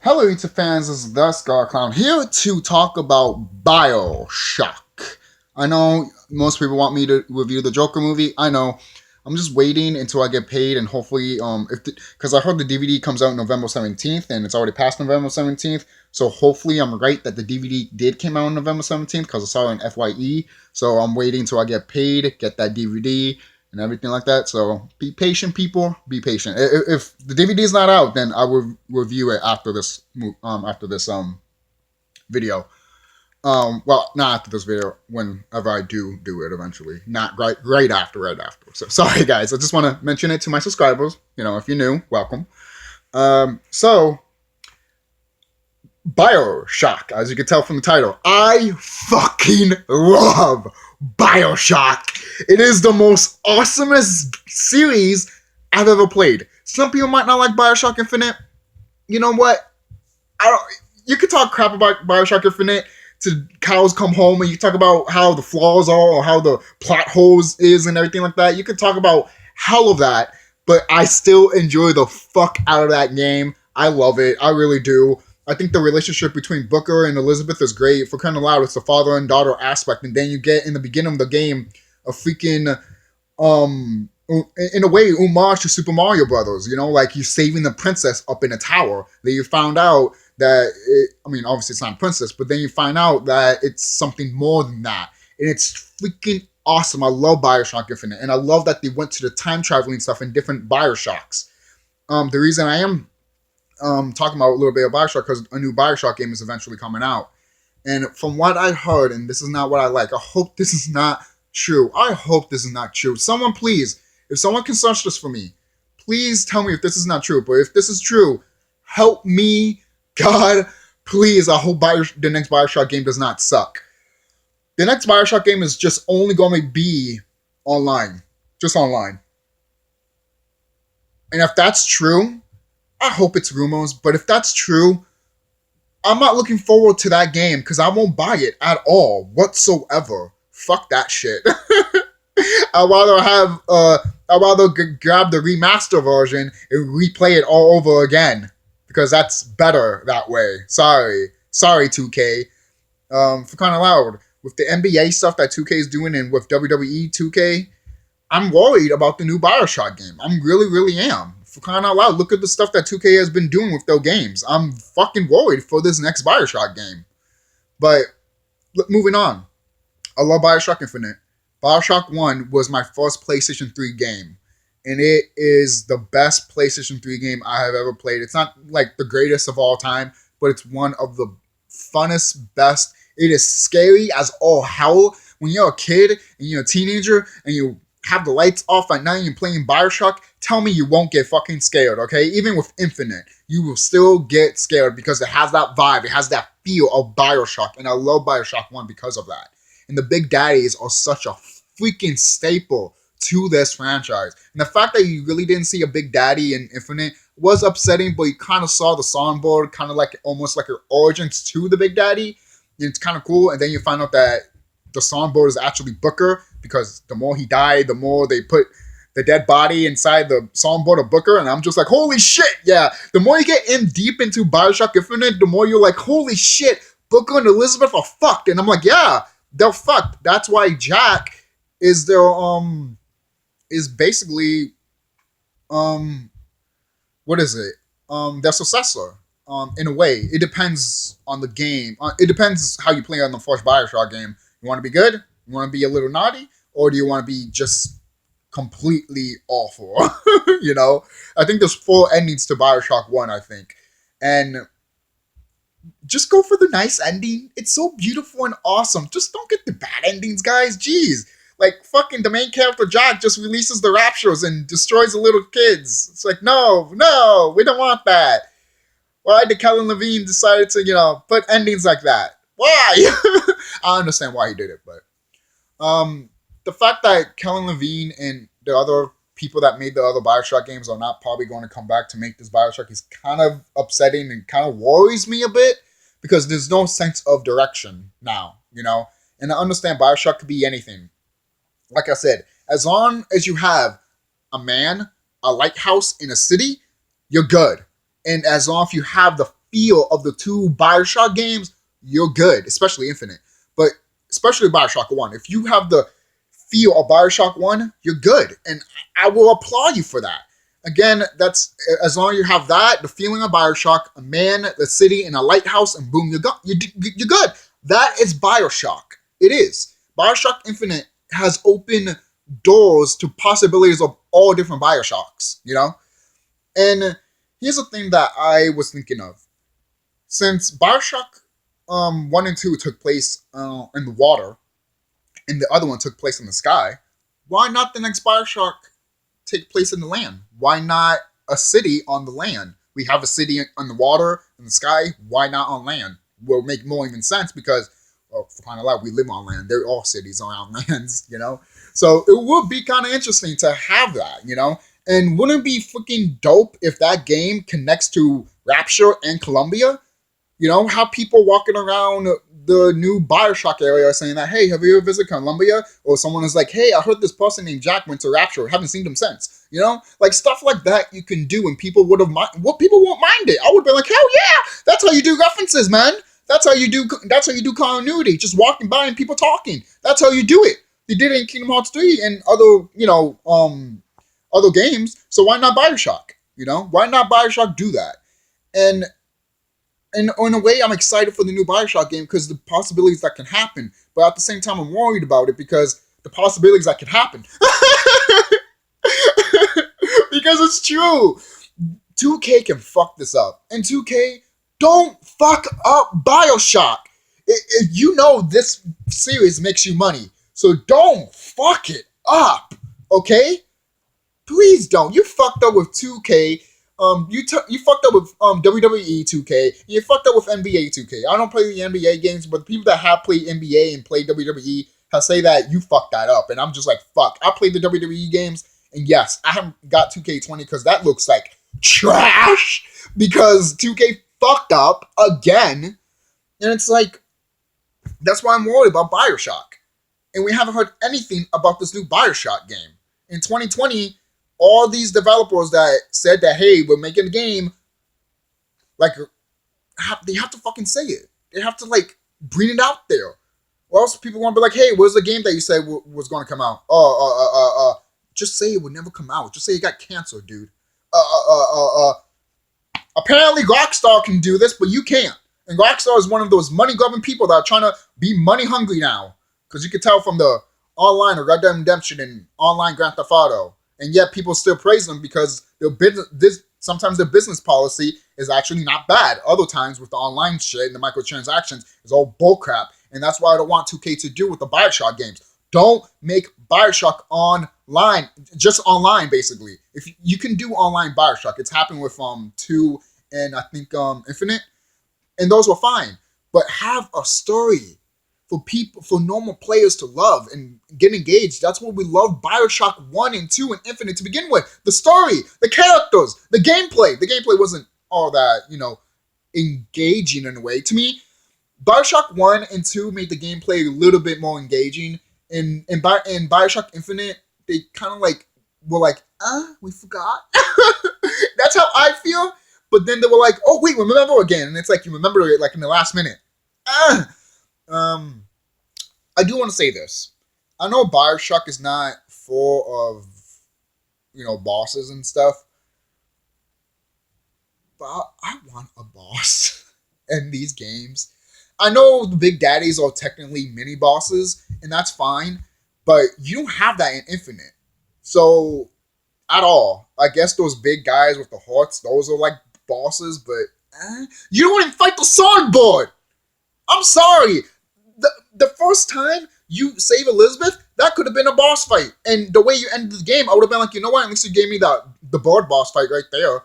Hello, YouTube fans. This is TheSkullKlown here to talk about BioShock. I know most people want me to review the Joker movie. I know. I'm just waiting until I get paid, and hopefully, because I heard the DVD comes out November 17th, and it's already past November 17th. So hopefully, I'm right that the DVD did come out on November 17th because I saw it in FYE. So I'm waiting until I get paid, get that DVD, and everything like that. So be patient, people. Be patient. If the DVD is not out, then I will review it after this video. Well, not after this video. Whenever I do it eventually, not right after. So sorry, guys. I just want to mention it to my subscribers. If you're new, welcome. So BioShock, as you can tell from the title, I fucking love BioShock. It is the most awesomest series I've ever played. Some people might not like BioShock Infinite. You know what? You could talk crap about BioShock Infinite to cows come home, and you talk about how the flaws are or how the plot holes is and everything like that. You could talk about hell of that, but I still enjoy the fuck out of that game. I love it. I really do. I think the relationship between Booker and Elizabeth is great. For crying out loud, it's the father and daughter aspect, and then you get in the beginning of the game a freaking in a way homage to Super Mario Brothers. Like you saving the princess up in a tower. Then you found out that obviously it's not a princess, but then you find out that it's something more than that, and it's freaking awesome. I love BioShock Infinite, and I love that they went to the time traveling stuff in different BioShocks. The reason I am talking about a little bit of BioShock because a new BioShock game is eventually coming out, and from what I heard, and this is not what I like, I hope this is not true. I hope this is not true. Someone please, if someone can search this for me, please tell me if this is not true. But if this is true, help me, God, please. I hope the next BioShock game does not suck. The next BioShock game is just only going to be online. Just online. And if that's true, I hope it's rumors. But if that's true, I'm not looking forward to that game because I won't buy it at all whatsoever. Fuck that shit. I'd rather grab the remaster version and replay it all over again. Because that's better that way. Sorry 2K. For crying out loud, with the NBA stuff that 2K is doing and with WWE 2K, I'm worried about the new BioShock game. I'm really am. For crying out loud, look at the stuff that 2K has been doing with their games. I'm fucking worried for this next BioShock game. But moving on. I love BioShock Infinite. BioShock 1 was my first PlayStation 3 game. And it is the best PlayStation 3 game I have ever played. It's not like the greatest of all time, but it's one of the funnest, best. It is scary as all hell. When you're a kid and you're a teenager and you have the lights off at night and you're playing BioShock, tell me you won't get fucking scared, okay? Even with Infinite, you will still get scared because it has that vibe. It has that feel of BioShock. And I love BioShock 1 because of that. And the Big Daddies are such a freaking staple to this franchise. And the fact that you really didn't see a Big Daddy in Infinite was upsetting, but you kind of saw the soundboard, kind of like almost like your origins to the Big Daddy. And it's kind of cool. And then you find out that the soundboard is actually Booker, because the more he died, the more they put the dead body inside the soundboard of Booker. And I'm just like, holy shit, yeah. The more you get in deep into BioShock Infinite, the more you're like, holy shit, Booker and Elizabeth are fucked. And I'm like, yeah, they're fucked. That's why Jack is their is basically what is it? Their successor. In a way. It depends on the game. It depends how you play on the first BioShock game. You want to be good? You want to be a little naughty? Or do you want to be just completely awful? I think there's 4 endings to BioShock 1, I think. And just go for the nice ending. It's so beautiful and awesome. Just don't get the bad endings, guys. Jeez. Like, fucking the main character, Jack, just releases the Raptures and destroys the little kids. It's like, no, we don't want that. Why did Kellen Levine decide to, put endings like that? Why? I understand why he did it, but the fact that Kellen Levine and the other people that made the other BioShock games are not probably going to come back to make this BioShock is kind of upsetting and kind of worries me a bit, because there's no sense of direction now, And I understand BioShock could be anything. Like I said, as long as you have a man, a lighthouse in a city, you're good. And as long as you have the feel of the two BioShock games, you're good, especially Infinite. But especially BioShock 1. If you have the feel of BioShock 1, you're good. And I will applaud you for that. Again, that's as long as you have that, the feeling of BioShock, a man, the city, and a lighthouse, and boom, you're good. That is BioShock. It is. BioShock Infinite has opened doors to possibilities of all different BioShocks, you know? And here's the thing that I was thinking of. Since BioShock 1 and 2 took place in the water, and the other one took place in the sky, why not the next BioShock take place in the land? Why not a city on the land? We have a city on the water, in the sky, why not on land? Will make more even sense because, well, for crying out loud, we live on land. They're all cities around lands, you know? So it would be kind of interesting to have that, you know? And wouldn't it be freaking dope if that game connects to Rapture and Columbia? You know, have people walking around the new BioShock area saying that, hey, have you ever visited Columbia? Or someone is like, hey, I heard this person named Jack went to Rapture. Haven't seen them since. You know, like stuff like that you can do, and people would have people won't mind it. I would be like, hell yeah, that's how you do references, man. That's how you do continuity. Just walking by and people talking. That's how you do it. They did it in Kingdom Hearts 3 and other, you know, other games. So why not BioShock? You know, why not BioShock do that? And in a way, I'm excited for the new BioShock game because the possibilities that can happen. But at the same time, I'm worried about it because the possibilities that can happen. Because it's true. 2K can fuck this up. And 2K, don't fuck up BioShock. You know this series makes you money. So don't fuck it up. Okay? Please don't. You fucked up with 2K. You fucked up with WWE 2K. You fucked up with NBA 2K. I don't play the NBA games, but the people that have played NBA and played WWE have say that you fucked that up. And I'm just like, fuck. I played the WWE games, and yes, I haven't got 2K20 because that looks like trash because 2K fucked up again. And it's like, that's why I'm worried about BioShock. And we haven't heard anything about this new BioShock game. In 2020, all these developers that said that, hey, we're making a game, like, they have to fucking say it. They have to, like, bring it out there. Or else people want to be like, hey, where's the game that you said was going to come out? Just say it would never come out. Just say it got canceled, dude. Apparently Rockstar can do this, but you can't. And Rockstar is one of those money-grubbing people that are trying to be money-hungry now. Because you can tell from the online Red Dead Redemption and online Grand Theft Auto. And yet people still praise them because their business, sometimes their business policy is actually not bad. Other times with the online shit and the microtransactions, it's all bullcrap. And that's why I don't want 2K to do with the BioShock games. Don't make BioShock online, just online basically. If you can do online BioShock, it's happened with 2 and I think Infinite, and those were fine. But have a story for people, for normal players to love and get engaged. That's what we love BioShock 1 and 2 and Infinite to begin with. The story, the characters, the gameplay. The gameplay wasn't all that, you know, engaging in a way. To me, BioShock 1 and 2 made the gameplay a little bit more engaging. In BioShock Infinite, they kind of like were like, we forgot. That's how I feel. But then they were like, oh wait, remember again. And it's like you remember it like in the last minute. I do want to say this. I know BioShock is not full of, you know, bosses and stuff, but I want a boss in these games. I know the big daddies are technically mini bosses, and that's fine, but you don't have that in Infinite. So, at all. I guess those big guys with the hearts, those are like bosses, but you don't even fight the swordboard! I'm sorry. The first time you save Elizabeth, that could have been a boss fight. And the way you ended the game, I would have been like, you know what? At least you gave me the board boss fight right there.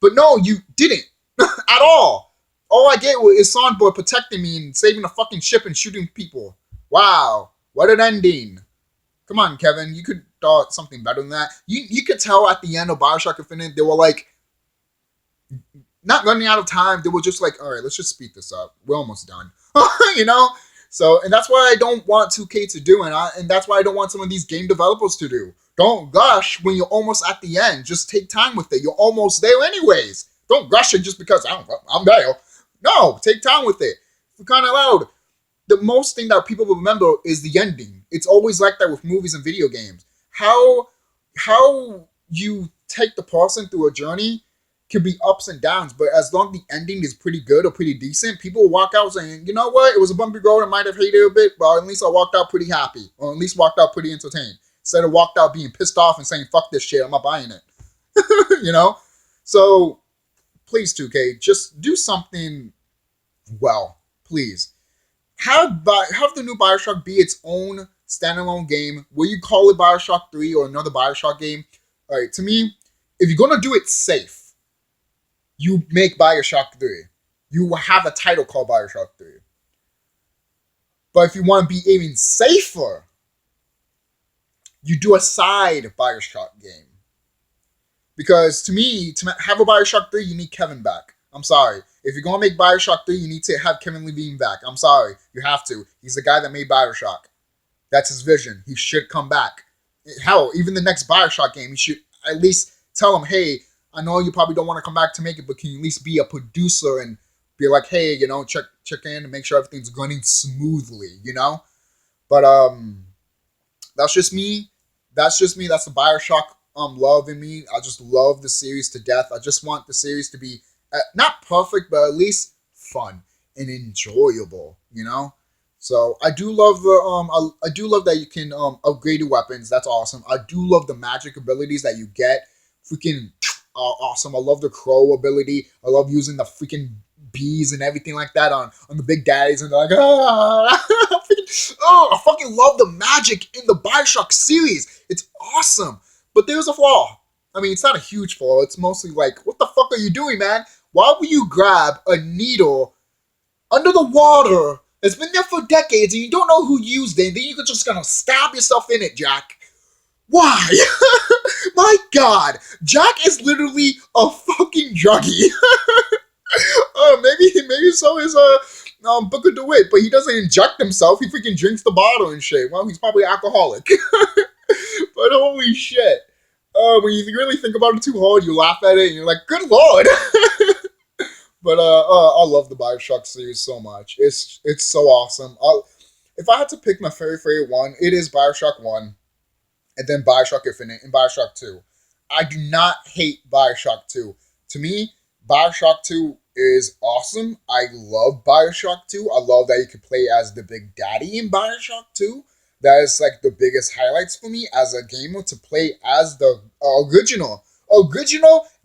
But no, you didn't. At all. All I get is Swordboard protecting me and saving a fucking ship and shooting people. Wow. What an ending. Come on, Kevin. You could thought something better than that. You could tell at the end of BioShock Infinite, they were like, not running out of time. They were just like, all right, let's just speed this up. We're almost done. You know? So, and that's what I don't want 2K to do, and that's why I don't want some of these game developers to do. Don't rush when you're almost at the end. Just take time with it. You're almost there anyways. Don't rush it just because I'm there. No, take time with it. For crying out loud. The most thing that people will remember is the ending. It's always like that with movies and video games. How you take the person through a journey can be ups and downs, but as long as the ending is pretty good or pretty decent, people will walk out saying, you know what, it was a bumpy road, I might have hated it a bit, but at least I walked out pretty happy, or at least walked out pretty entertained, instead of walked out being pissed off and saying, fuck this shit, I'm not buying it. You know? So, please, 2K, just do something well, please. Have the new BioShock be its own standalone game. Will you call it BioShock 3 or another BioShock game? Alright, to me, if you're gonna do it safe, you make BioShock 3. You will have a title called BioShock 3. But if you want to be even safer, you do a side BioShock game. Because to me, to have a BioShock 3, you need Kevin back. I'm sorry. If you're going to make BioShock 3, you need to have Kevin Levine back. I'm sorry. You have to. He's the guy that made BioShock. That's his vision. He should come back. Hell, even the next BioShock game, you should at least tell him, hey, I know you probably don't want to come back to make it, but can you at least be a producer and be like, hey, you know, check in and make sure everything's running smoothly, you know? But that's just me. That's the BioShock love in me. I just love the series to death. I just want the series to be not perfect, but at least fun and enjoyable, you know? So I do love the I do love that you can upgrade your weapons. That's awesome. I do love the magic abilities that you get. Freaking awesome. I love the crow ability. I love using the freaking bees and everything like that on the big daddies, and they're like, I fucking love the magic in the BioShock series. It's awesome. But there's a flaw. I mean, it's not a huge flaw. It's mostly like, what the fuck are you doing, man? Why would you grab a needle under the water that's been there for decades and you don't know who used it, and then you're just gonna stab yourself in it, Jack? Why? My God, Jack is literally a fucking druggie. Maybe so is Booker DeWitt, but he doesn't inject himself. He freaking drinks the bottle and shit. Well, he's probably alcoholic. But holy shit. When you really think about it too hard, you laugh at it and you're like, good lord. But I love the BioShock series so much. It's so awesome. If I had to pick my favorite one, it is BioShock 1, and then BioShock Infinite, and BioShock 2. I do not hate BioShock 2. To me, BioShock 2 is awesome. I love BioShock 2. I love that you can play as the Big Daddy in BioShock 2. That is like the biggest highlights for me as a gamer, to play as the original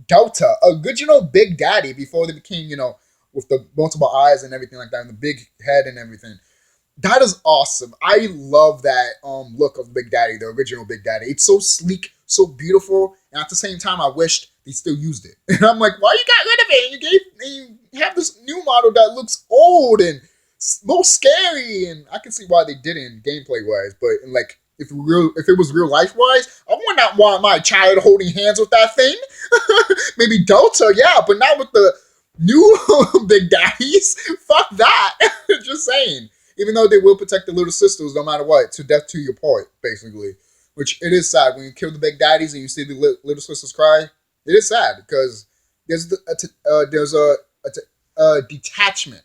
Delta, original Big Daddy before they became, you know, with the multiple eyes and everything like that, and the big head and everything. That is awesome. I love that look of Big Daddy, the original Big Daddy. It's so sleek, so beautiful, and at the same time, I wished they still used it. And I'm like, why you got rid of it? And you have this new model that looks old and more scary, and I can see why they didn't gameplay wise. But like, if it was real life wise, I would not want my child holding hands with that thing. Maybe Delta, yeah, but not with the new Big Daddies. Fuck that. Just saying. Even though they will protect the little sisters no matter what, to death to your part, basically. Which it is sad when you kill the Big Daddies and you see the little sisters cry. It is sad because there's a detachment.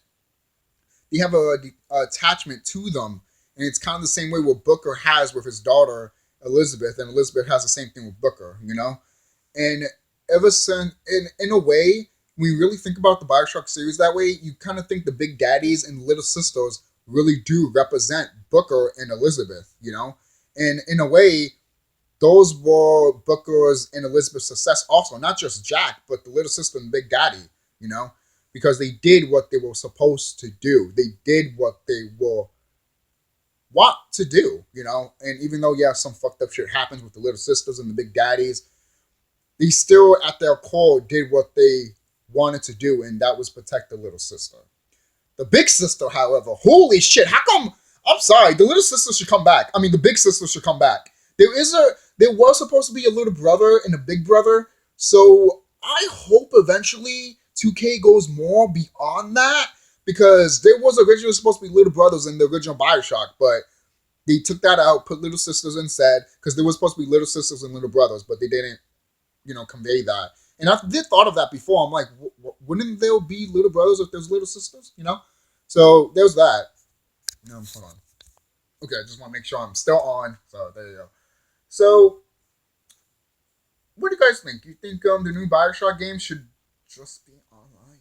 They have a attachment to them, and it's kind of the same way what Booker has with his daughter Elizabeth, and Elizabeth has the same thing with Booker, you know. And ever since, in a way, when you really think about the BioShock series that way, you kind of think the Big Daddies and little sisters really do represent Booker and Elizabeth, you know? And in a way, those were Booker's and Elizabeth's success also, not just Jack, but the little sister and Big Daddy, you know? Because they did what they were supposed to do. They did what they were want to do, you know? And even though, yeah, some fucked up shit happens with the little sisters and the Big Daddies, they still, at their core, did what they wanted to do, and that was protect the little sister. The big sister, however, holy shit, how come? I'm sorry, the little sister should come back. I mean, the big sister should come back. There was supposed to be a little brother and a big brother, so I hope eventually 2K goes more beyond that, because there was originally supposed to be little brothers in the original BioShock, but they took that out, put little sisters instead, because there was supposed to be little sisters and little brothers, but they didn't, you know, convey that. And I did thought of that before. I'm like, wouldn't there be little brothers if there's little sisters? You know? So there's that. No, hold on. Okay, I just want to make sure I'm still on. So there you go. So, what do you guys think? You think the new BioShock game should just be online?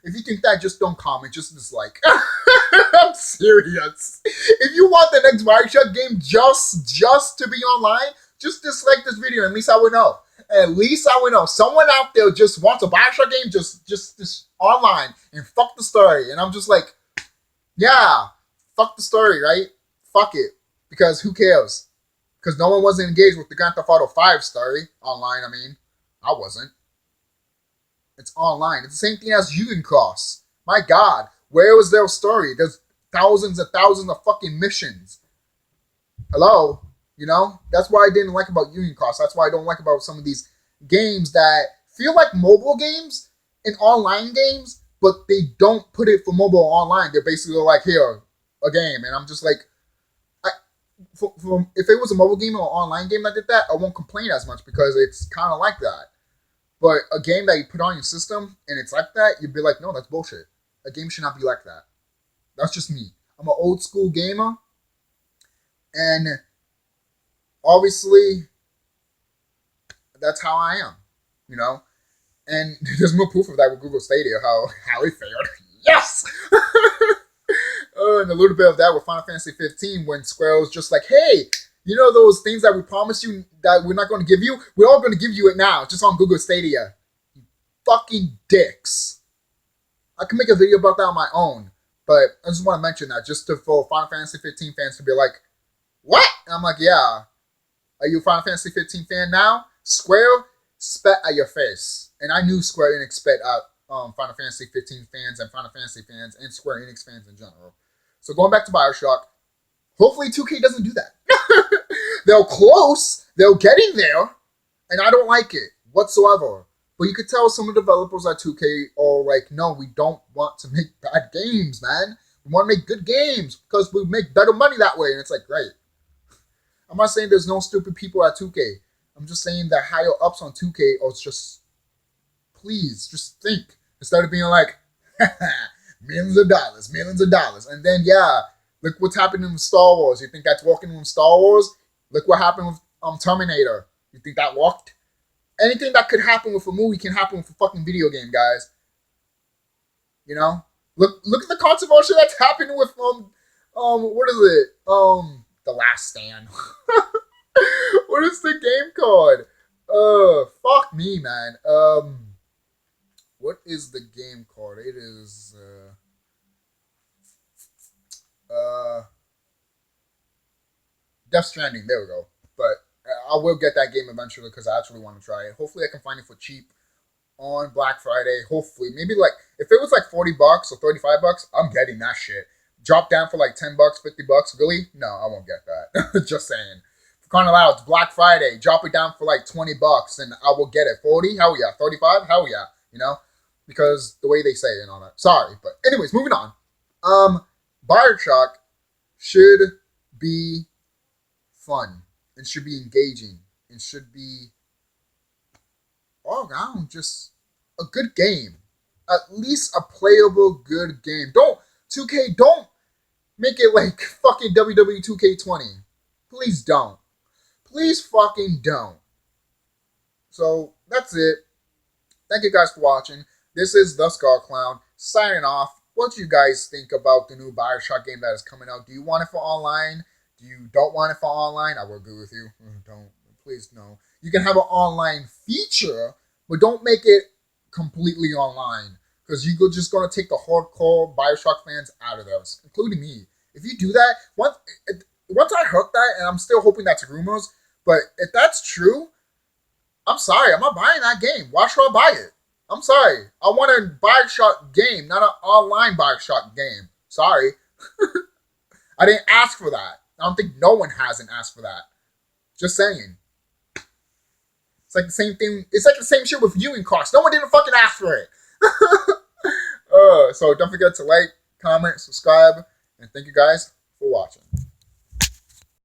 If you think that, just don't comment. Just dislike. I'm serious. If you want the next BioShock game just to be online, just dislike this video. At least I would know. At least I would know. Someone out there just wants a BioShock game just online and fuck the story. And I'm just like, yeah, fuck the story, right? Fuck it. Because who cares? Because no one wasn't engaged with the Grand Theft Auto 5 story online. I mean, I wasn't. It's online. It's the same thing as Union Cross. My God, where was their story? There's thousands and thousands of fucking missions. Hello? You know? That's why I didn't like about Union Cross. That's why I don't like about some of these games that feel like mobile games and online games, but they don't put it for mobile or online. They're basically like, here, a game. And I'm just like, if it was a mobile game or online game that did that, I won't complain as much because it's kind of like that. But a game that you put on your system and it's like that, you'd be like, no, that's bullshit. A game should not be like that. That's just me. I'm an old school gamer. And obviously, that's how I am. You know? And there's more proof of that with Google Stadia, how it failed. Yes! And a little bit of that with Final Fantasy 15 when Square was just like, hey, you know those things that we promised you that we're not going to give you? We're all going to give you it now, just on Google Stadia. You fucking dicks. I can make a video about that on my own, but I just want to mention that just for Final Fantasy 15 fans to be like, what? And I'm like, yeah. Are you a Final Fantasy 15 fan now? Square spat at your face. And I knew Square Enix spat at Final Fantasy 15 fans and Final Fantasy fans and Square Enix fans in general. So going back to BioShock, hopefully 2K doesn't do that. They're close. They're getting there. And I don't like it whatsoever. But you could tell some of the developers at 2K are like, no, we don't want to make bad games, man. We want to make good games because we make better money that way. And it's like, great. I'm not saying there's no stupid people at 2K. I'm just saying that higher ups on 2K are just, please, just think. Instead of being like, millions of dollars. And then, yeah, look what's happening with Star Wars. You think that's working with Star Wars? Look what happened with Terminator. You think that worked? Anything that could happen with a movie can happen with a fucking video game, guys. You know? Look at the controversy that's happening with, what is it? The Last Stand. What is the game called? Fuck me, man. What is the game called? It is, Death Stranding. There we go. But I will get that game eventually because I actually want to try it. Hopefully I can find it for cheap on Black Friday. Hopefully. Maybe like, if it was like $40 or $35, I'm getting that shit. Drop down for like $10, $50. Really? No, I won't get that. Just saying. For crying out loud, it's Black Friday. Drop it down for like $20 and I will get it. 40? Hell yeah. 35? Hell yeah. You know? Because the way they say it and all that. Sorry. But anyways, moving on. BioShock should be fun. It should be engaging. It should be all around just a good game. At least a playable good game. 2K, don't make it like fucking WWE 2K20. Please don't. Please fucking don't. So, that's it. Thank you guys for watching. This is TheSkullKlown signing off. What do you guys think about the new BioShock game that is coming out? Do you want it for online? Do you don't want it for online? I will agree with you. Don't. Please, no. You can have an online feature, but don't make it completely online. Because you're just going to take the hardcore BioShock fans out of those, including me. If you do that, once I heard that, and I'm still hoping that's rumors, but if that's true, I'm sorry. I'm not buying that game. Why should I buy it? I'm sorry. I want a BioShock game, not an online BioShock game. Sorry. I didn't ask for that. I don't think no one hasn't asked for that. Just saying. It's like the same thing. It's like the same shit with Union Cross. No one didn't fucking ask for it. So don't forget to like, comment, subscribe, and thank you guys for watching.